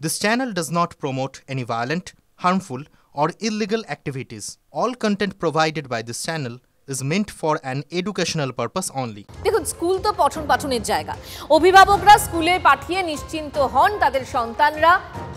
This channel does not promote any violent, harmful, or illegal activities. All content provided by this channel is meant for an educational purpose only. দেখুন, school তো পঠন পাঠনের জায়গা। অভিভাবকরা স্কুলে পাঠিয়ে নিশ্চিন্ত হন তাদের সন্তানরা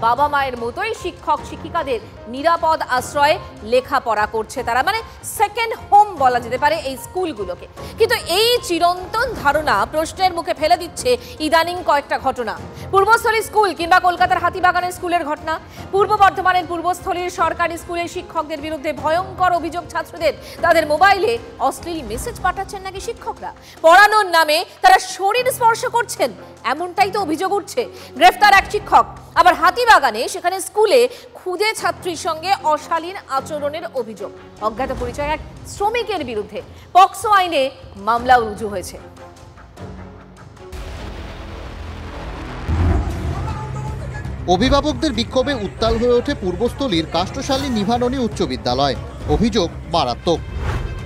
বাবা মায়ের মতোই শিক্ষক শিক্ষিকাদের নিরাপদ আশ্রয়ে লেখাপড়া করছে। তারা মানে সেকেন্ড হোম বলা যেতে পারে এই স্কুলগুলোকে। কিন্তু এই চিরন্তন ধারণা প্রশ্নের মুখে ফেলে দিচ্ছে ইদানিং কয়েকটা ঘটনা। পূর্বস্থলী স্কুল কিংবা কলকাতার হাতিবাগানের স্কুলের ঘটনা, পূর্ব বর্ধমানের পূর্বস্থলীর সরকারি স্কুলের শিক্ষকদের বিরুদ্ধে ভয়ঙ্কর অভিযোগ ছাত্রদের তাদের মোবাইলে অশ্লীল মেসেজ পাঠাচ্ছেন নাকি শিক্ষকরা, পড়ানোর নামে তারা শরীর স্পর্শ করছেন, এমনটাই তো অভিযোগ উঠছে। গ্রেফতার এক শিক্ষক। আবার হাতিবাগানে সেখানে স্কুলে খুদে ছাত্রীর সঙ্গে অশালীন আচরণের অভিযোগ। অজ্ঞাত পরিচয় এক শ্রমিকের বিরুদ্ধে পক্সো আইনে মামলাও রুজু হয়েছে। অভিভাবকদের বিক্ষোভে উত্তাল হয়ে ওঠে পূর্বস্থলীর কাষ্ঠশালী নিভাননী উচ্চ বিদ্যালয়। অভিযোগ মারাত্মক।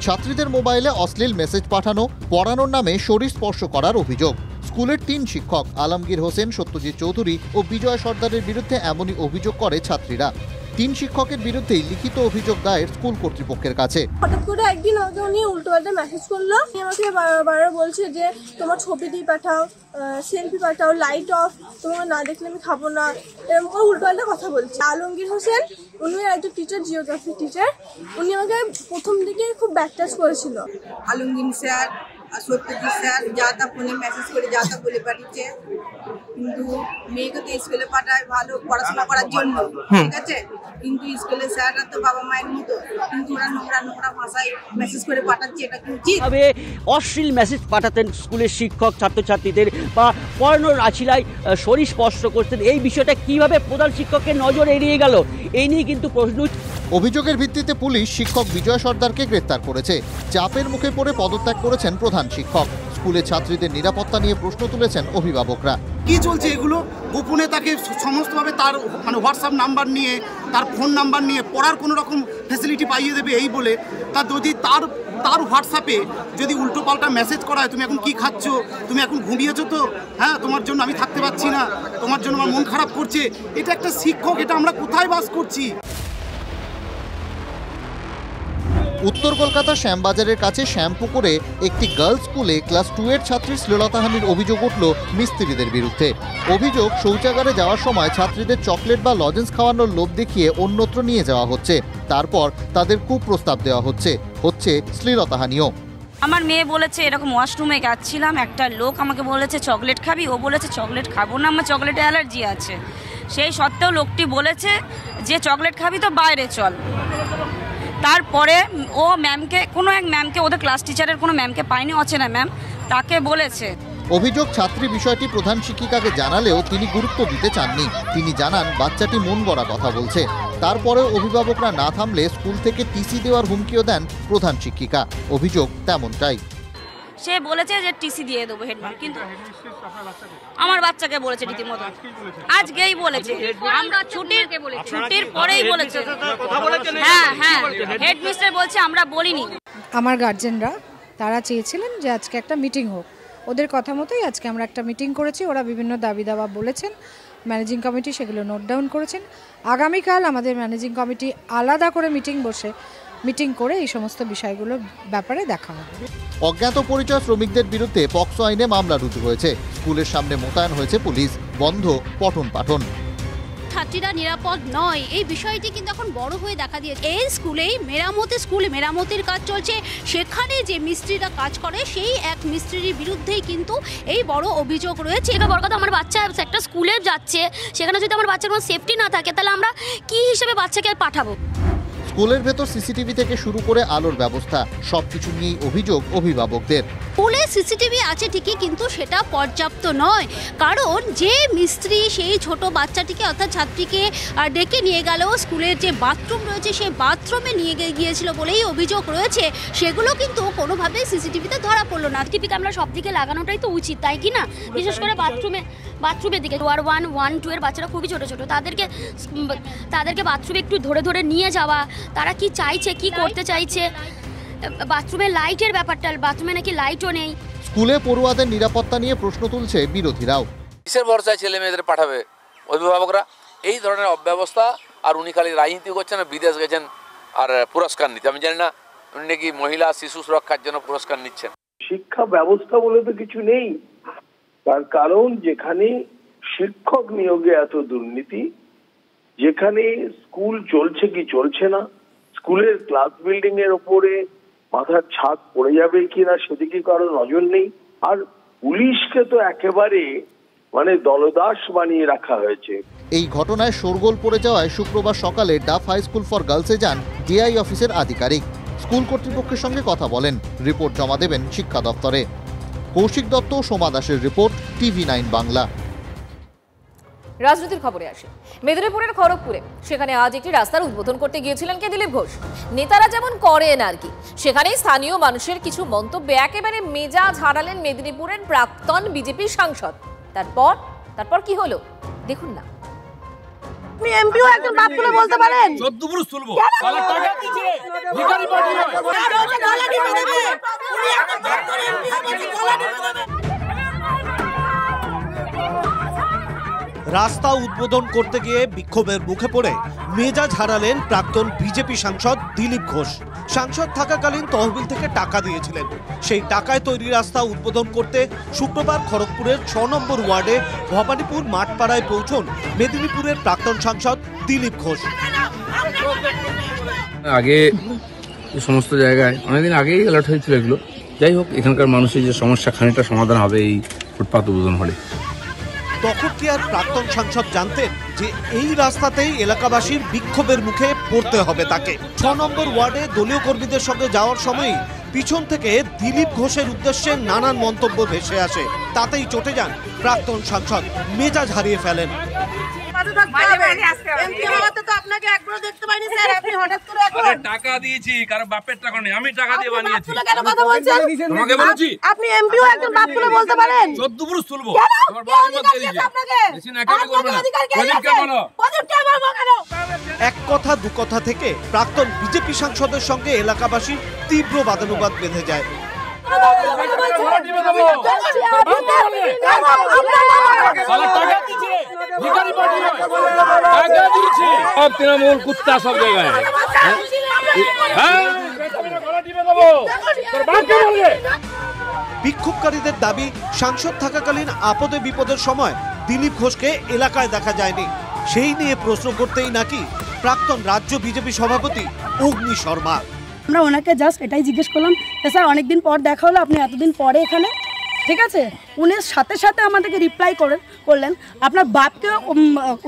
ছাত্রীদের মোবাইলে অশ্লীল মেসেজ পাঠানো, পড়ানোর নামে শরীর স্পর্শ করার অভিযোগ। স্কুলের 3 শিক্ষক আলমগীর হোসেন, সত্যজিৎ চৌধুরী ও বিজয় সর্দারের বিরুদ্ধে এমনই অভিযোগ করে ছাত্রীরা। 3 শিক্ষকের বিরুদ্ধেই লিখিত অভিযোগ দায়ের স্কুল কর্তৃপক্ষের কাছে। হঠাৎ করে একদিন আমাকে উনি উল্টোপাল্টা মেসেজ করলো, আমাকে বারবার বলছে যে তোমার ছবি দিয়ে পাঠাও, সেলফি পাঠাও, লাইট অফ, তোমাকে না দেখলে আমি খাবো না, এরকম করে উল্টোপাল্টা কথা বলছে। আলমগীর হোসেন উনি একজন টিচার, জিওগ্রাফি টিচার, উনি আমাকে প্রথম দিকে খুব ব্যাড টাচ করেছিল। আলমগীর স্যার আর সত্যজিৎ স্যার যা তা ফোনে মেসেজ করে যা তা বলে পাঠিয়েছে, কিন্তু মেয়েকে তো স্কুলে পাঠায় ভালো পড়াশোনা করার জন্য, ঠিক আছে, কিন্তু স্কুলের স্যাররা তো বাবা মায়ের মতো, কিন্তু ওরা নোংরা নোংরা ভাষায় মেসেজ করে পাঠাচ্ছে, এটা কি উচিত? অশ্লীল মেসেজ পাঠাতেন স্কুলের শিক্ষক ছাত্রছাত্রীদের বা পড়ানোর আছিলায় শরীর স্পর্শ করতেন, এই বিষয়টা কিভাবে প্রধান শিক্ষকের নজর এড়িয়ে গেল, এই নিয়ে কিন্তু প্রশ্ন। অভিযোগের ভিত্তিতে পুলিশ শিক্ষক বিজয় সর্দারকে গ্রেফতার করেছে। চাপের মুখে পড়ে পদত্যাগ করেছেন প্রধান শিক্ষক। স্কুলে ছাত্রীদের নিরাপত্তা নিয়ে প্রশ্ন তুলেছেন অভিভাবকরা। কি চলছে এগুলো? গোপনে তাকে সমস্তভাবে তার হোয়াটসঅ্যাপ নাম্বার নিয়ে, তার ফোন নাম্বার নিয়ে পড়ার কোনো রকম ফ্যাসিলিটি পাইয়ে দেবে এই বলে, তার যদি তার হোয়াটসঅ্যাপে যদি উল্টো পাল্টা মেসেজ করা হয়, তুমি এখন কি খাচ্ছ, তুমি এখন ঘুমিয়েছো তো, হ্যাঁ তোমার জন্য আমি থাকতে পারছি না, তোমার জন্য আমার মন খারাপ করছে, এটা একটা শিক্ষক, এটা আমরা কোথায় বাস করছি? উত্তর কলকাতা শ্যামবাজারের কাছে শ্যামপুকুরে একটি গার্লস স্কুলে ক্লাস 2 এর ছাত্রী শ্লীলতাহানির অভিযোগ উঠল মিস্ত্রিদের বিরুদ্ধে। অভিযোগ, শৌচাগারে যাওয়ার সময় ছাত্রীদের চকলেট বা লজেন্স খাওয়ানোর লোভ দেখিয়ে অন্যত্র নিয়ে যাওয়া হচ্ছে, তারপর তাদের কুপ্রস্তাব দেওয়া হচ্ছে শ্লীলতাহানিও। আমার মেয়ে বলেছে এরকম ওয়াশরুমে যাচ্ছিলাম, একটা লোক আমাকে বলেছে চকলেট খাবি, ও বলেছে চকলেট খাবো না, আমার চকলেটে অ্যালার্জি আছে। সেই সত্ত্বেও লোকটি বলেছে যে চকলেট খাবি তো বাইরে চল। তারপরে ও ম্যামকে, কোনো এক ম্যামকে, ওদের ক্লাস টিচারের কোনো ম্যামকে পায়নি, অচেনা ম্যাম, তাকে বলেছে। অভিযোগ, ছাত্রী বিষয়টি প্রধান শিক্ষিকাকে জানালেও তিনি গুরুত্ব দিতে চাননি। তিনি জানান বাচ্চাটি মন গড়া কথা বলছে। তারপরে অভিভাবকরা না থামলে স্কুল থেকে টিসি দেওয়ার হুমকিও দেন প্রধান শিক্ষিকা। অভিযোগ তেমনটাই। সে বলেছে যে টিসি দিয়ে দেবো হেডম্যাম, কিন্তু আমার বাচ্চাকে বলেছে রীতিমতো, আজকেই বলেছে, আমরা ছুটির পরেই বলেছে। হ্যাঁ, হেডমিস্টার বলছে আমরা বলিনি। আমার গার্জেনরা তারা চেয়েছিলেন যে আজকে একটা মিটিং হোক, ওদের কথা মতোই আজকে আমরা একটা মিটিং করেছি। ওরা বিভিন্ন দাবি দাওয়া বলেছেন, ম্যানেজিং কমিটি সেগুলো নোট ডাউন করেছেন। আগামীকাল আমাদের ম্যানেজিং কমিটি আলাদা করে মিটিং করে এই সমস্ত বিষয়গুলোর ব্যাপারে দেখা হবে। অজ্ঞাত পরিচয় শ্রমিকদের বিরুদ্ধে পক্সো আইনে মামলা রুজু হয়েছে। স্কুলের সামনে মোতায়েন হয়েছে পুলিশ। বন্ধ পঠন পাঠন। ছাত্রীরা নিরাপদ নয়, এই বিষয়টি কিন্তু এখন বড় হয়ে দেখা দিয়েছে। এই স্কুলে মেরামতির কাজ চলছে, সেখানে যে মিস্ত্রিরা কাজ করে সেই এক মিস্ত্রির বিরুদ্ধেই কিন্তু এই বড় অভিযোগ রয়েছে। এটা বড় কথা, আমার বাচ্চা একটা স্কুলে যাচ্ছে, সেখানে যদি আমার বাচ্চার কোনো সেফটি না থাকে তাহলে আমরা কি হিসেবে বাচ্চাকে পাঠাবো? স্কুলের ভেতর সিসিটিভি থেকে শুরু করে আলোর ব্যবস্থা, সবকিছু নিয়েই অভিযোগ অভিভাবকদের। স্কুলে সিসিটিভি আছে ঠিকই, কিন্তু সেটা পর্যাপ্ত নয়, কারণ যে মিস্ত্রি সেই ছোট বাচ্চাটিকে অর্থাৎ ছাত্রীকে ডেকে নিয়ে গেল, স্কুলের যে বাথরুম রয়েছে সেই বাথরুমে নিয়ে গিয়েছিল বলেই অভিযোগ রয়েছে, সেগুলো কিন্তু কোনোভাবেই সিসিটিভিতে ধরা পড়লো না। টিভি ক্যামেরা সব দিকে লাগানোটাই তো উচিত, তাই কি না? বিশেষ করে বাথরুমের দিকে। 1, 1, 2 এর বাচ্চারা খুবই ছোট, তাদেরকে বাথরুমে একটু ধরে নিয়ে যাওয়া, তারা কি চাইছে, কি করতে চাইছে। বাথরুমে লাইটের ব্যাপারটা, বাথরুমে নাকি লাইটও নেই। স্কুলে পড়ুয়াদের নিরাপত্তা নিয়ে প্রশ্ন তুলছে বিরোধীরাও। কিসের ভরসায় ছেলে মেয়েদের পাঠাবে অভিভাবকরা? এই ধরনের অব্যবস্থা। আর উনি খালি রাজনীতি করছেন, বিদেশ গেছেন আর পুরস্কার নিতে। আমি জানি না উনি নাকি মহিলা শিশু সুরক্ষার জন্য পুরস্কার নিচ্ছেন। শিক্ষা ব্যবস্থা বলে তো কিছু নেই, তার কারণ যেখানে শিক্ষক নিয়োগে এত দুর্নীতি, যেখানে স্কুল চলছে কি চলছে না, স্কুলের ক্লাস বিল্ডিং এর উপরে মাথার ছাদ পড়ে যাবে কিনা সেদিকে কারো নজর নেই। আর পুলিশকে তো একেবারে দলদাস বানিয়ে রাখা হয়েছে। এই ঘটনায় শোরগোল পড়ে যাওয়ায় শুক্রবার সকালে ডাফ হাই স্কুল ফর গার্লসে যান ডিআই অফিসের আধিকারিক। স্কুল কর্তৃপক্ষের সঙ্গে কথা বলেন, রিপোর্ট জমা দেবেন শিক্ষা দপ্তরে। কৌশিক দত্ত, সোমা দাসের রিপোর্ট, টিভি9 বাংলা। রাজনীতির খবরে আসে মেদিনীপুরের খড়গপুরে। সেখানে আজ একটি রাস্তার উদ্বোধন করতে গিয়েছিলেন কে দিলীপ ঘোষ। নেতারা যেমন করেন আর কি, সেখানেই স্থানীয় মানুষের কিছু মন্তব্যে একেবারে মেজাজ হারালেন মেদিনীপুরের প্রাক্তন বিজেপি সাংসদ। তারপর কি হলো দেখুন না। আপনি এমপিও একজন বাপ তুলে বলতে পারেন? 14 পুরুষ তুলবো, কালা টাকা দিয়েছে ভিখারি পার্টি হয়। রাস্তা উদ্বোধন করতে গিয়ে বিক্ষোভের মুখে পড়ে মেজাজ হারালেন প্রাক্তন বিজেপি সাংসদ দিলীপ ঘোষ। সাংসদ থাকাকালীন তহবিল থেকে টাকা দিয়েছিলেন। সেই টাকায় তৈরি রাস্তা উদ্বোধন করতে শুক্রবার খড়গপুরের 6 নম্বর ওয়ার্ডে ভবানীপুর মাঠপাড়ায় পৌঁছন মেদিনীপুরের প্রাক্তন সাংসদ দিলীপ ঘোষ। আগে সমস্ত জায়গায় অনেকদিন আগেই অ্যালার্ট হয়েছিল এগুলো। যাই হোক, এখানকার মানুষের যে সমস্যা খানিকটা সমাধান হবে এই ফুটপাত উদ্বোধন হলে। তখন কি আর প্রাক্তন সাংসদ জানতেন যে এই রাস্তাতেই এলাকাবাসীর বিক্ষোভের মুখে পড়তে হবে তাকে? 6 নম্বর ওয়ার্ডে দলীয় কর্মীদের সঙ্গে যাওয়ার সময় পিছন থেকে দিলীপ ঘোষের উদ্দেশ্যে নানান মন্তব্য ভেসে আসে। তাতেই চটে যান প্রাক্তন সাংসদ, মেজাজ হারিয়ে ফেলেন। টাকা দিয়েছি, কারো বাপের টাকা নেই, আমি টাকা দিয়ে বানিয়েছি। তোমাকে বলেছি আপনি এমপিও একজন বাপ তুলে বলতে পারেন? 14 পুরুষ তুলবো, আমার বাবার মধ্যে দিয়েছে। বেশি না কাজ করবে না, প্রদীপকে বলো। এক কথা দু কথা থেকে প্রাক্তন বিজেপি সাংসদের সঙ্গে এলাকাবাসীর তীব্র বাদানুবাদ বেঁধে যায়। তৃণমূল কুত্তা সব জায়গায়। বিক্ষোভকারীদের দাবি, সাংসদ থাকাকালীন আপদে বিপদের সময় দিলীপ ঘোষকে এলাকায় দেখা যায়নি। সেই নিয়ে প্রশ্ন করতেই নাকি প্রাক্তন রাজ্য বিজেপি সভাপতি অগ্নি শর্মা। আমরা ওনাকে জাস্ট এটাই জিজ্ঞেস করলাম, স্যার অনেকদিন পর দেখা হলো, আপনি এতদিন পরে এখানে, ঠিক আছে? উনি সাথে সাথে আমাদেরকে রিপ্লাই করলেন, আপনার বাপকে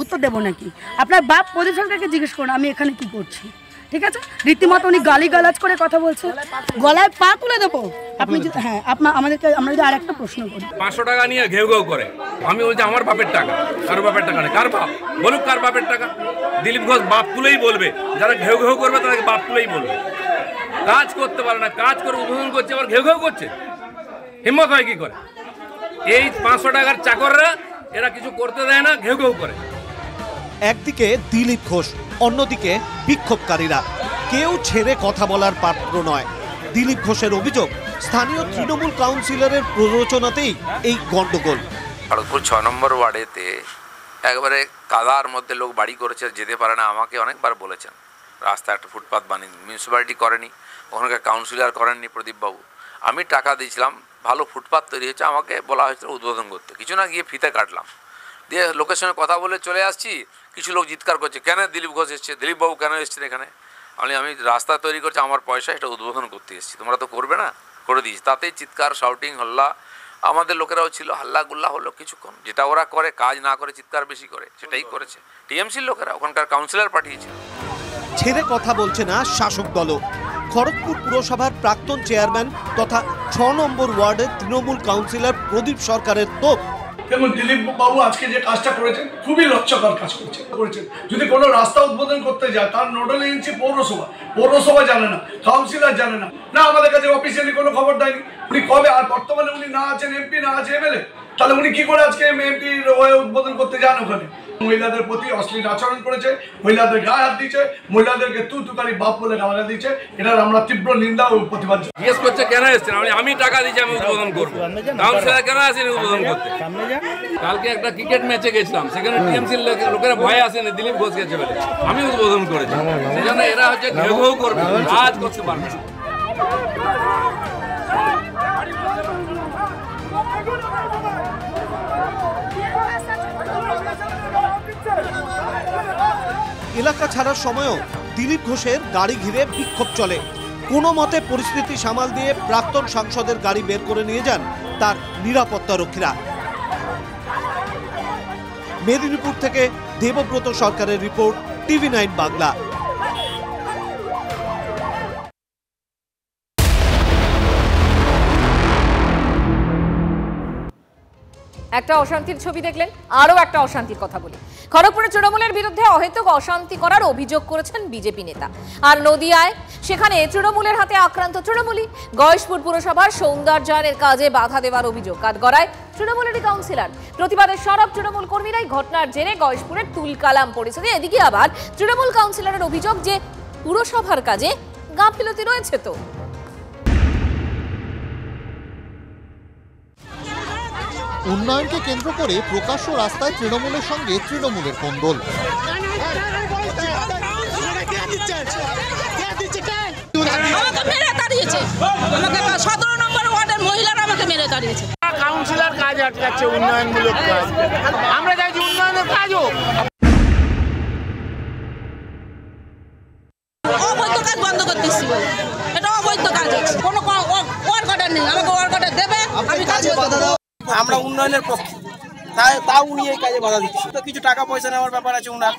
উত্তর দেবো নাকি? আপনার বাপ মোদী সরকারকে জিজ্ঞেস করুন আমি এখানে কি করছি, ঠিক আছে? রীতিমতো উনি গালিগালাজ করে কথা বলছে, গলায় পা তুলে দেবো। আপনি হ্যাঁ, আমরা যদি আর একটা প্রশ্ন করি, 500 টাকা নিয়ে ঘেউ ঘেউ করে, আমি বলছি আমার বাপের টাকা, কারো বাপের টাকা নেই। কার বাপ বলুক, কার বাপের টাকা? দিলীপ ঘোষ বাপ তুলেই বলবে, যারা ঘেউ ঘেউ করবে তাদেরকে বাপ তুলেই বলবে। কাজ করতে পারে না, কাজ করে উদ্বোধন করছে, আবার ঘেউ ঘেউ করছে। হিম্মত হয় কি করে? এই 500 টাকার চাকররা এরা কিছু করতে দেয় না, ঘেউ ঘেউ করে। একদিকে দিলীপ ঘোষ, অন্যদিকে বিক্ষোভকারীরা, কেউ ছেড়ে কথা বলার পাত্র নয়। দিলীপ ঘোষের অভিযোগ, স্থানীয় তৃণমূল কাউন্সিলরের প্ররোচনাতেই এই গন্ডগোল। খড়গপুর 6 নম্বর ওয়ার্ডেতে একবারে কাদার মধ্যে লোক বাড়ি করেছে, যেতে পারে না। আমাকে অনেকবার বলেছেন রাস্তা একটা ফুটপাত বানিয়ে, মিউনিসিপ্যালিটি করেনি, ওখানকার কাউন্সিলর করেননি প্রদীপবাবু। আমি টাকা দিয়েছিলাম, ভালো ফুটপাত তৈরি হয়েছে, আমাকে বলা হয়েছিল উদ্বোধন করতে। কিছু না গিয়ে ফিতে কাটলাম, দিয়ে লোকের সঙ্গে কথা বলে চলে আসছি। কিছু লোক চিৎকার করছে, কেন দিলীপ ঘোষ এসছে, দিলীপবাবু কেন এসছেন এখানে? আমি রাস্তা তৈরি করছি, আমার পয়সা, এটা উদ্বোধন করতে এসেছি, তোমরা তো করবে না, করে দিয়েছি। তাতেই চিৎকার, শাউটিং, হল্লা। আমাদের লোকেরাও ছিল, হাল্লা গুল্লা হলো কিছুক্ষণ। যেটা ওরা করে, কাজ না করে চিৎকার বেশি করে, সেটাই করেছে টিএমসির লোকেরা, ওখানকার কাউন্সিলর পাঠিয়েছিল। ছেড়ে কথা বলছে না শাসক দলও। খড়গপুর পুরসভার প্রাক্তন চেয়ারম্যান তথা 6 নম্বর ওয়ার্ডের তৃণমূল কাউন্সিলর প্রদীপ সরকারের তোপ। দেখুন, দিলীপ বাবু আজকে যে কাজটা করেছেন খুবই লজ্জাকর কাজ করেছেন। যদি কোনো রাস্তা উদ্বোধন করতে যায়, তার নোডাল এজেন্সি পৌরসভা জানে না, কাউন্সিলর জানে না, আমাদের কাছে অফিসিয়ালি কোনো খবর দেয়নি। উনি কবে, আর বর্তমানে উনি না আছেন এমপি, না আছে এমএলএ, তাহলে উনি কি করে আজকে এমপি হয়ে উদ্বোধন করতে যান ওখানে? মহিলাদের প্রতি অশ্লীল আচরণ করেছে, মহিলাদের গায়ে হাত দিয়েছে, মহিলাদেরকে তুকারি বাপ বলে গালাগালি দিয়েছে। এটার আমরা তীব্র নিন্দা ও প্রতিবাদ। জিজ্ঞেস করছে কেন এসছেন, আমি টাকা দিয়েছি, আমি উদ্বোধন করবো। কাউন্সিলর কেন আসেনি উদ্বোধন করতে? কালকে একটা ক্রিকেট ম্যাচে গেছিলাম, সেখানে টিএমসির লোকেরা ভয় আসেনি, দিলীপ ঘোষ গেছে বলে আমি উদ্বোধন করেছি। সেজন্য এরা হচ্ছে ঘেউ ঘেউ করবে, কাজ করতে পারবে না। এলাকা ছাড়ার সময়ও দিলীপ ঘোষের গাড়ি ঘিরে বিক্ষোভ চলে। কোনো মতে পরিস্থিতি সামাল দিয়ে প্রাক্তন সাংসদের গাড়ি বের করে নিয়ে যান তার নিরাপত্তা রক্ষীরা। মেদিনীপুর থেকে দেবব্রত সরকারের রিপোর্ট, TV9 বাংলা। একটা অশান্তির ছবি দেখলেন, আরও একটা অশান্তির কথা বলি। খড়গপুরে তৃণমূলের বিরুদ্ধে অহেতুক অশান্তি করার অভিযোগ করেছেন বিজেপি নেতা। আর নদিয়ায় সেখানে তৃণমূলের হাতে আক্রান্ত তৃণমূলী। গয়েশপুর পুরসভার সৌন্দর্যায়নের কাজে বাধা দেওয়ার অভিযোগ কাঠগড়ায় তৃণমূলেরই কাউন্সিলর। প্রতিবাদে সরব তৃণমূল কর্মীরাই। ঘটনার জেরে গয়েশপুরের তুলকালাম পরিস্থিতি। এদিকে আবার তৃণমূল কাউন্সিলরের অভিযোগ যে পুরসভার কাজে গাফিলতি রয়েছে। তো উন্নয়নকে কেন্দ্র করে প্রকাশ্য রাস্তায় তৃণমূলের সঙ্গে তৃণমূলের কোন্দল। কাউন্সিলর কাজ আটকাচ্ছে, উন্নয়নমূলক কাজ। আমরা চাইছি উন্নয়নের কাজ হোক। অবৈধ কাজ বন্ধ করতেছি, এটা অবৈধ কাজ হচ্ছে। কোনো ওয়ার্ক অর্ডার নেই, আমাকে ওয়ার্ক অর্ডার দেবে, আমি কাজ করতে দেবো। আমরা উন্নয়নের পক্ষে, তাও উনি এই কাজে বাধা দিচ্ছে। তো কিছু টাকা পয়সা নেওয়ার ব্যাপার আছে উনার।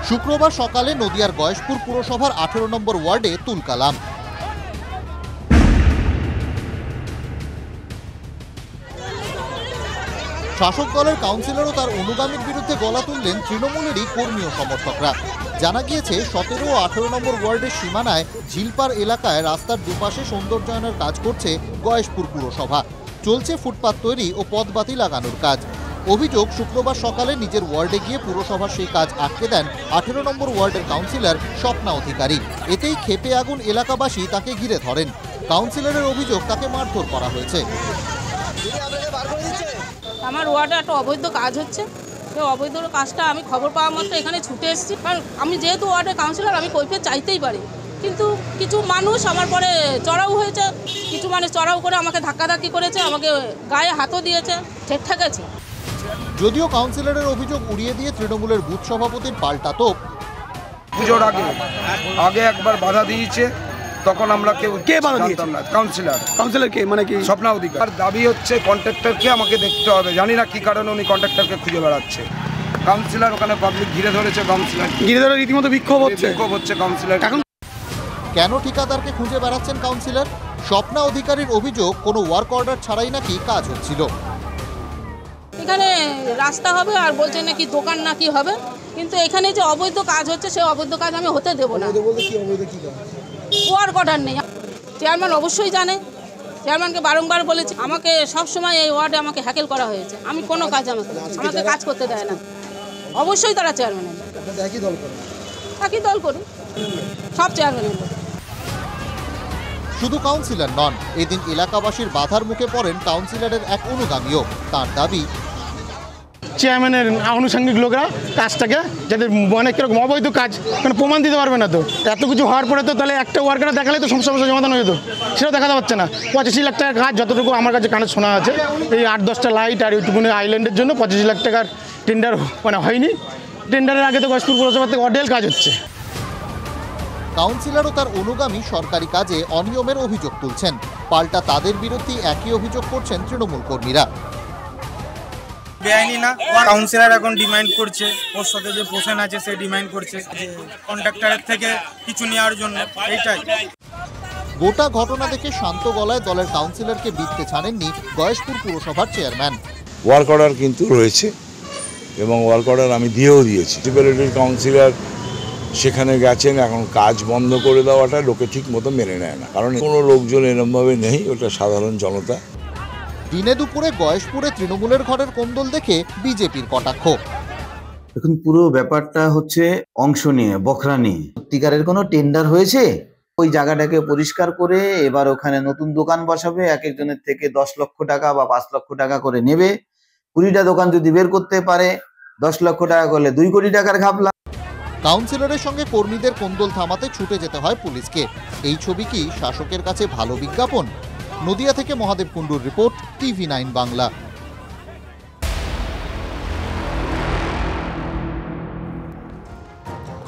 শুক্রবার সকালে নদিয়ার গয়েশপুর পুরসভার 18 নম্বর ওয়ার্ডে তুলকালাম। শাসক দলের কাউন্সিলর ও তার অনুগামীর বিরুদ্ধে গলা তুললেন তৃণমূলেরই কর্মী ও সমর্থকরা। জানা গিয়েছে 17 ও 18 নম্বর ওয়ার্ডের সীমানায় ঝিলপার এলাকায় রাস্তার দুপাশে সৌন্দর্যায়নের কাজ করছে গয়েশপুর পুরসভা। চলছে ফুটপাত তৈরি ও পথবাতি লাগানোর কাজ। অভিযোগ, শুক্রবার সকালে নিজের ওয়ার্ডে গিয়ে পুরসভার সেই কাজ আটকে দেন 18 নম্বর ওয়ার্ডের কাউন্সিলর স্বপ্না অধিকারী। এতেই ক্ষেপে আগুন এলাকাবাসী তাকে ঘিরে ধরেন। কাউন্সিলরের অভিযোগ, তাকে মারধর করা হয়েছে। আমার ওয়ার্ডে একটা অবৈধ কাজ হচ্ছে, সেই অবৈধ কাজটা আমি খবর পাওয়া মাত্র এখানে ছুটে এসেছি। কারণ আমি যেহেতু ওয়ার্ডের কাউন্সিলর, আমি কৈফিয়ত চাইতেই পারি। কিন্তু কিছু মানুষ আমার পরে চড়াও হয়েছে, কিছু মানুষ চড়াও করে আমাকে ধাক্কাধাক্কি করেছে, আমাকে গায়ে হাতও দিয়েছে, ঠিকঠাক আছে। যদিও কাউন্সিলরের অভিযোগ উড়িয়ে দিয়ে তৃণমূলের বুথ সভাপতির পাল্টা তোপ। পুজোর আগে একবার বাধা দিয়েছে, তখন আমরা কে বাধা দিয়েছিলাম না। কাউন্সিলর কে, মানে কি স্বপ্না অধিকার। দাবি হচ্ছে কন্ট্রাক্টরকে আমাকে দেখতে হবে, জানি না কি কারণে উনি কন্ট্রাক্টরকে খুঁজে বেড়াচ্ছে। কাউন্সিলর ওখানে পাবলিক ঘিরে ধরেছে, কাউন্সিলর ঘিরে ধরে রীতিমতো বিক্ষোভ হচ্ছে কাউন্সিলর। কেন ঠিকাদারকে খুঁজে বেড়াচ্ছেন কাউন্সিলর? স্বপ্না অধিকারীর অভিযোগ, কোনো ওয়ার্ক অর্ডার ছাড়াই নাকি কাজ হচ্ছিল। এখানে রাস্তা হবে আর বলছে নাকি দোকান নাকি হবে, কিন্তু এখানে যে অবৈধ কাজ হচ্ছে সেই অবৈধ কাজ আমি হতে দেবো না। ওয়ার্ক অর্ডার নেই, চেয়ারম্যান অবশ্যই জানে। চেয়ারম্যানকে বারংবার বলেছি, আমাকে সবসময় এই ওয়ার্ডে আমাকে হ্যাকেল করা হয়েছে। আমি কোনো কাজ আমাকে কাজ করতে দেয় না। অবশ্যই তারা চেয়ারম্যান, একই দল করি, সব চেয়ারম্যানের লোক। শুধু কাউন্সিলর নন, এদিন এলাকাবাসীর বাধার মুখে পড়েন কাউন্সিলরের এক অনুগামীও। তার দাবি, চেয়ারম্যানের আনুষঙ্গিক লোকরা কাজটাকে, যাদের অনেক রকম অবৈধ কাজ, মানে প্রমাণ দিতে পারবে না। তো এত কিছু হওয়ার পরে তো তাহলে একটা ওয়ার্কার দেখালে তো সমস্যা সমাধান হয়ে যেত, সেটাও দেখাতে পারছে না। 85 লাখ টাকার কাজ, যতটুকু আমার কাছে কানে শোনা আছে, এই 8-10টা লাইট আর এইটুকুনি আইল্যান্ডের জন্য 25 লাখ টাকার টেন্ডার মানে হয়নি। টেন্ডারের আগে তো গয়েশপুর পুরসভা থেকে অডেল কাজ হচ্ছে। কাউন্সিলর ও তার অনুগামী সরকারি কাজে অনিয়মের অভিযোগ তুলছেন। পাল্টা তাদের বিরুদ্ধে একই অভিযোগ করছেন তৃণমূল কর্মীরা। বেআইনি না, কাউন্সিলর এখন ডিমান্ড করছে, ওর সাথে যে পোষণ আছে সে ডিমান্ড করছে যে কন্ট্রাক্টরের থেকে কিছু নেওয়ার জন্য। এইটাই গোটা ঘটনা দেখে শান্ত গলায় দলের কাউন্সিলরকে বিধতে ছাড়েননি গয়েশপুর পুরসভার চেয়ারম্যান। ওয়ার্ক অর্ডার কিন্তু রয়েছে এবং ওয়ার্ক অর্ডার আমি দিয়েও দিয়েছি। মিউনিসিপ্যালিটির কাউন্সিলর সেখানে গেছেন, এখন কাজ বন্ধ করে দেওয়াটা লোকে ঠিক মতো মেনে নেয় না, কারণ কোনো লোকজন এরমভাবে নেই, ওটা সাধারণ জনতা। দিনে দুপুরে গয়েশপুরে তৃণমূলের ঘরের কোন্দল দেখে বিজেপির কটাক্ষ। এখন পুরো ব্যাপারটা হচ্ছে অংশ নিয়ে, বখরা নিয়ে। সত্যিকারের কোনো টেন্ডার হয়েছে? ওই জায়গাটাকে পরিষ্কার করে এবার ওখানে নতুন দোকান বসাবে, এক একজনের থেকে 10 লক্ষ টাকা বা 5 লক্ষ টাকা করে নেবে। 20টা দোকান যদি বের করতে পারে, 10 লক্ষ টাকা করলে 2 কোটি টাকার ঘাপলা। কাউন্সিলরের সঙ্গে কর্মীদের কোন্দল থামাতে ছুটে যেতে হয় পুলিশকে। এই ছবি কি শাসকের কাছে ভালো বিজ্ঞাপন? নদিয়া থেকে মহাদেব কুণ্ডুর রিপোর্ট, TV9 বাংলা।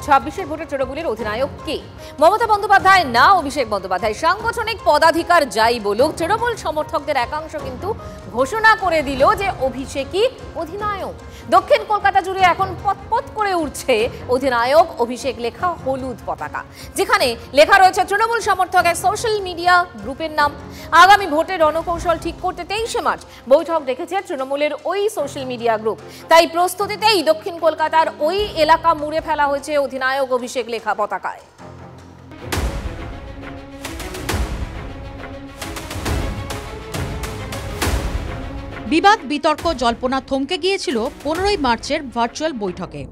26-এর ভোটে তৃণমূলের অধিনায়ক কে? মমতা বন্দ্যোপাধ্যায় না অভিষেক বন্দ্যোপাধ্যায়? সাংগঠনিক পদাধিকার যাই বলুক, তৃণমূল সমর্থকদের একাংশ কিন্তু ঘোষণা করে দিল যে অভিষেকই অধিনায়ক। দক্ষিণ কলকাতা জুড়ে এখন পতপত করে উঠছে অধিনায়ক অভিষেক লেখা হলুদ পতাকা, যেখানে লেখা রয়েছে তৃণমূল সমর্থকের সোশ্যাল মিডিয়া গ্রুপের নাম। আগামী ভোটের রণকৌশল ঠিক করতে 23শে মার্চ বৈঠক ডেকেছে তৃণমূলের ওই সোশ্যাল মিডিয়া গ্রুপ। তাই প্রস্তুতিতেই দক্ষিণ কলকাতার ওই এলাকা মুড়ে ফেলা হয়েছে অধিনায়ক অভিষেক লেখা পতাকায়। বিবাদ বিতর্ক জল্পনা থমকে গিয়েছিল 15ই মার্চের ভার্চুয়াল বৈঠকে।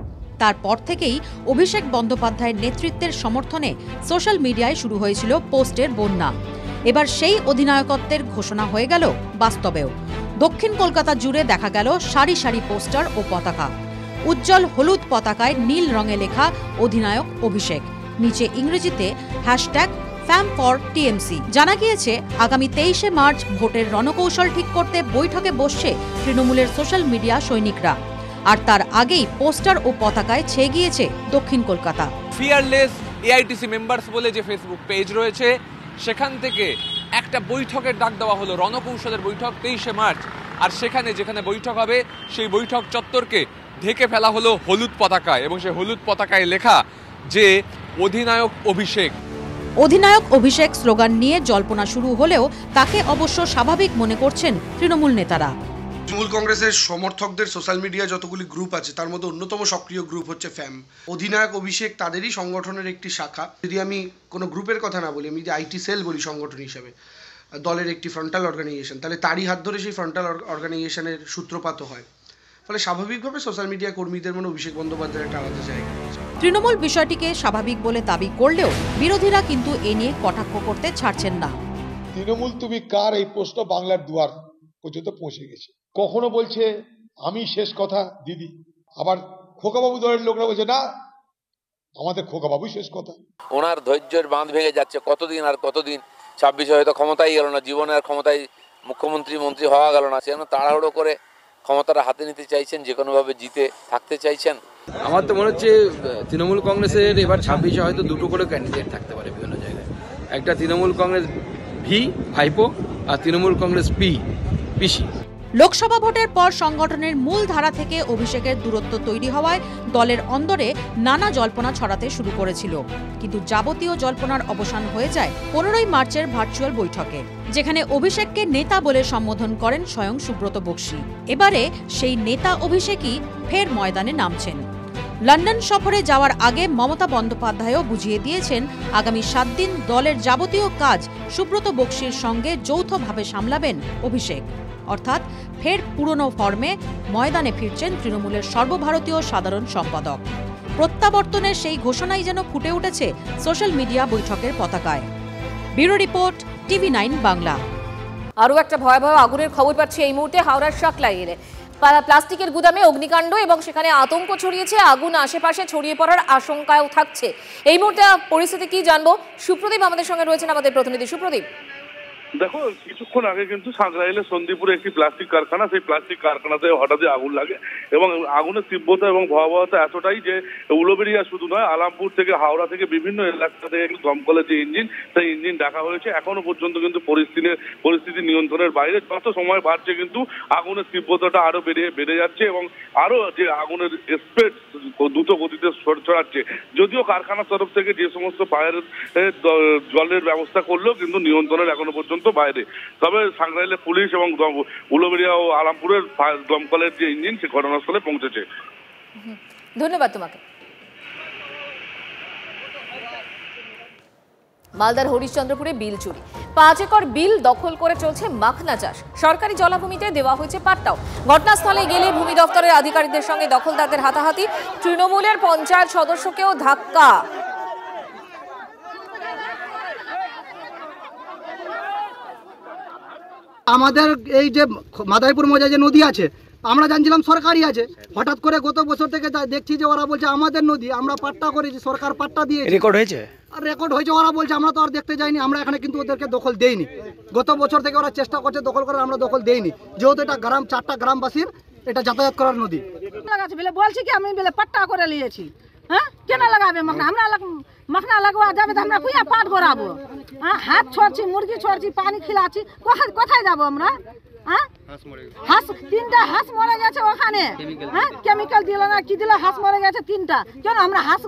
তারপর থেকেই অভিষেক বন্দ্যোপাধ্যায়ের নেতৃত্বের সমর্থনে সোশ্যাল মিডিয়ায় শুরু হয়েছিল পোস্টের বন্যা। এবার সেই অধিনায়কত্বের ঘোষণা হয়ে গেল বাস্তবেও। দক্ষিণ কলকাতা জুড়ে দেখা গেল সারি সারি পোস্টার ও পতাকা। উজ্জ্বল হলুদ পতাকায় নীল রঙে লেখা অধিনায়ক অভিষেক, নিচে ইংরেজিতে #FAM4TMC। জানা গিয়েছে আগামী 23শে মার্চ ভোটের রণকৌশল ঠিক করতে বৈঠকে বসছে তৃণমূলের সোশ্যাল মিডিয়া সৈনিকরা। আর তার আগেই পোস্টার ও পতাকায় ছেয়ে গিয়েছে দক্ষিণ কলকাতা। ফিয়ারলেস AITC মেম্বার্স বলে যে ফেসবুক পেজ রয়েছে, সেখান থেকে একটা বৈঠকের ডাক দেওয়া হলো, রণকৌশলের বৈঠক 23শে মার্চ। আর সেখানে যেখানে বৈঠক হবে সেই বৈঠক চত্বরকে ঢেকে ফেলা হলো হলুদ পতাকায়, এবং সেই হলুদ পতাকায় লেখা যে অধিনায়ক অভিষেক। অধিনায়ক অভিষেক স্লোগান নিয়ে জল্পনা শুরু হলেও তাকে অবশ্য স্বাভাবিক মনে করছেন তৃণমূল নেতারা। তৃণমূল কংগ্রেসের সমর্থকদের সোশ্যাল মিডিয়া যতগুলি গ্রুপ আছে তার মধ্যে অন্যতম সক্রিয় গ্রুপ হচ্ছে ফ্যাম। অধিনায়ক অভিষেক তাদেরই সংগঠনের একটি শাখা। যদি আমি কোনো গ্রুপের কথা না বলি, আমি যদি IT সেল বলি সংগঠন হিসাবে, দলের একটি ফ্রন্টাল অর্গানাইজেশন, তাহলে তারই হাত ধরে সেই ফ্রন্টাল অর্গানাইজেশনের সূত্রপাত হয়। ফলে স্বাভাবিকভাবে সোশ্যাল মিডিয়া কর্মীদের মনে অভিষেক বন্দ্যোপাধ্যায়ের একটা আলাদা জায়গা। তৃণমূল বিষয়টিকে স্বাভাবিক বলে দাবি করলেও বিরোধীরা কিন্তু এ নিয়ে কটাক্ষ করতে ছাড়ছেন না। তৃণমূল তুমি কার, এই প্রশ্ন বাংলার দুয়ার পর্যন্ত পৌঁছে গেছে। কখনো বলছে আমি শেষ কথা দিদি, আবার খোকাবাবু দলের লোকরা বলছে না আমাদের খোকাবাবুই শেষ কথা। ওনার ধৈর্যের বাঁধ ভেঙে যাচ্ছে। কতদিন আর কতদিন, 26 হয়তো ক্ষমতাই গেল না, জীবনে আর ক্ষমতায় মন্ত্রী হওয়া গেল না, সেজন্য তাড়াহুড়ো করে ক্ষমতাটা হাতে নিতে চাইছেন, যে কোনোভাবে জিতে থাকতে চাইছেন। আমার তো মনে হচ্ছে তৃণমূল কংগ্রেসের এবার 26-এ হয়তো দুটো করে ক্যান্ডিডেট থাকতে পারে বিভিন্ন জায়গায়। একটা তৃণমূল কংগ্রেস ভাইপো আর তৃণমূল কংগ্রেস পিসি। লোকসভা ভোটের পর সংগঠনের মূল ধারা থেকে অভিষেকের দূরত্ব তৈরি হওয়ায় দলের অন্দরে নানা জল্পনা ছড়াতে শুরু করেছিল। কিন্তু যাবতীয় জল্পনার অবসান হয়ে যায় 15ই মার্চের ভার্চুয়াল বৈঠকে, যেখানে অভিষেককে নেতা বলে সম্বোধন করেন স্বয়ং সুব্রত বক্সী। এবারে সেই নেতা অভিষেকই ফের ময়দানে নামছেন। লন্ডন সফরে যাওয়ার আগে মমতা বন্দ্যোপাধ্যায়ও বুঝিয়ে দিয়েছেন আগামী 7 দিন দলের যাবতীয় কাজ সুব্রত বক্সীর সঙ্গে যৌথভাবে সামলাবেন অভিষেক। অর্থাৎ ফের পুরনো ফর্মে ময়দানে ফিরছেন তৃণমূলের সর্বভারতীয় সাধারণ সম্পাদক। প্রত্যাবর্তনের সেই ঘোষণাই যেন ফুটে উঠেছে সোশ্যাল মিডিয়া বৈঠকের পতাকায়। Bureau report, TV9 Bangla. আরও একটা ভয়াবহ আগুনের খবর পাচ্ছি এই মুহূর্তে হাওড়ার সাকলাইলে। প্লাস্টিকের গুদামে অগ্নিকাণ্ড এবং সেখানে আতঙ্ক ছড়িয়েছে। আগুন আশেপাশে ছড়িয়ে পড়ার আশঙ্কাও থাকছে। এই মুহূর্তে পরিস্থিতি কি জানবো, সুপ্রদীপ আমাদের সঙ্গে রয়েছেন, আমাদের প্রতিনিধি। সুপ্রদীপ, দেখো কিছুক্ষণ আগে কিন্তু সাঁকরাইলের সন্দীপুরে একটি প্লাস্টিক কারখানা, সেই প্লাস্টিক কারখানাতে হঠাৎই আগুন লাগে এবং আগুনের তীব্রতা এবং ভয়াবহতা এতটাই যে উলুবেড়িয়া শুধু নয়, আলামপুর থেকে হাওড়া থেকে বিভিন্ন এলাকা থেকে কিন্তু দমকলের যে ইঞ্জিন, সেই ইঞ্জিন ডাকা হয়েছে। এখনো পর্যন্ত কিন্তু পরিস্থিতি নিয়ন্ত্রণের বাইরে। যত সময় বাড়ছে কিন্তু আগুনের তীব্রতাটা আরো বেড়ে যাচ্ছে এবং আরো যে আগুনের স্প্রেড দ্রুত গতিতে ছড়াচ্ছে। যদিও কারখানার তরফ থেকে যে সমস্ত ফায়ার জলের ব্যবস্থা করলেও কিন্তু নিয়ন্ত্রণের এখনো পর্যন্ত বাইরে। তবে সাঁকরাইলের পুলিশ এবং উলুবেড়িয়া ও আলামপুরের দমকলের যে ইঞ্জিন সে ঘটনাস্থলে পৌঁছেছে। ধন্যবাদ তোমাকে। মালদার হরিশ্চন্দ্রপুরে বিল চুরি, 5 একর বিল দখল করে চলছে মাখনা চাষ। সরকারি জলাভূমিতে দেওয়া হয়েছে পাট্টাও। ঘটনাস্থলে গেলে ভূমি দপ্তরের আধিকারিকদের সঙ্গে দখলদারদের হাতাহাতি, তৃণমূলের পঞ্চায়েত সদস্যকেও ধাক্কা। আমাদের এই যে মাদারীপুর মৌজা যে নদী আছে, আমরা জানছিলাম সরকারি আছে, হঠাৎ করে গত বছর থেকে দেখছি যে ওরা বলছে আমাদের নদী, আমরা পাট্টা করেছি, সরকার পাট্টা দিয়েছে। রেকর্ড হয়েছে? আর রেকর্ড হয়েছে, ওরা বলছে, আমরা তো আর দেখতে যাইনি, আমরা এখানে কিন্তু ওদেরকে দখল দেইনি। গত বছর থেকে ওরা চেষ্টা করছে দখল করার, আমরা দখল দেইনি, যেহেতু এটা গ্রাম 4টা গ্রামবাসীর এটা যাতায়াত করার নদী। বলছি কি আমি পাট্টা করে নিয়েছি, হ্যাঁ কেন লাগাবে মাখনা? আমরা মাখনা লাগবা যাবে তো আমরা কুইয়া পাট করাবো? হ্যাঁ, হাত ছড়ছি, মুরগি ছড়ছি, পানি খিলাচ্ছি, কোথায় যাবো আমরা? হ্যাঁ, হাঁস 3টা হাঁস মরে গেছে ওখানে, হ্যাঁ কেমিক্যাল দিল না কি দিল, হাঁস মরে গেছে 3টা। কেন আমরা হাঁস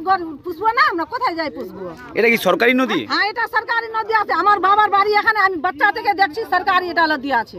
পুষবো না? আমরা কোথায় যাই পুষবো? এটা কি সরকারি নদী? হ্যাঁ, এটা সরকারি নদী আছে। আমার বাবার বাড়ি এখানে, আমি বাচ্চা থেকে দেখছি সরকারি এটা নদী আছে।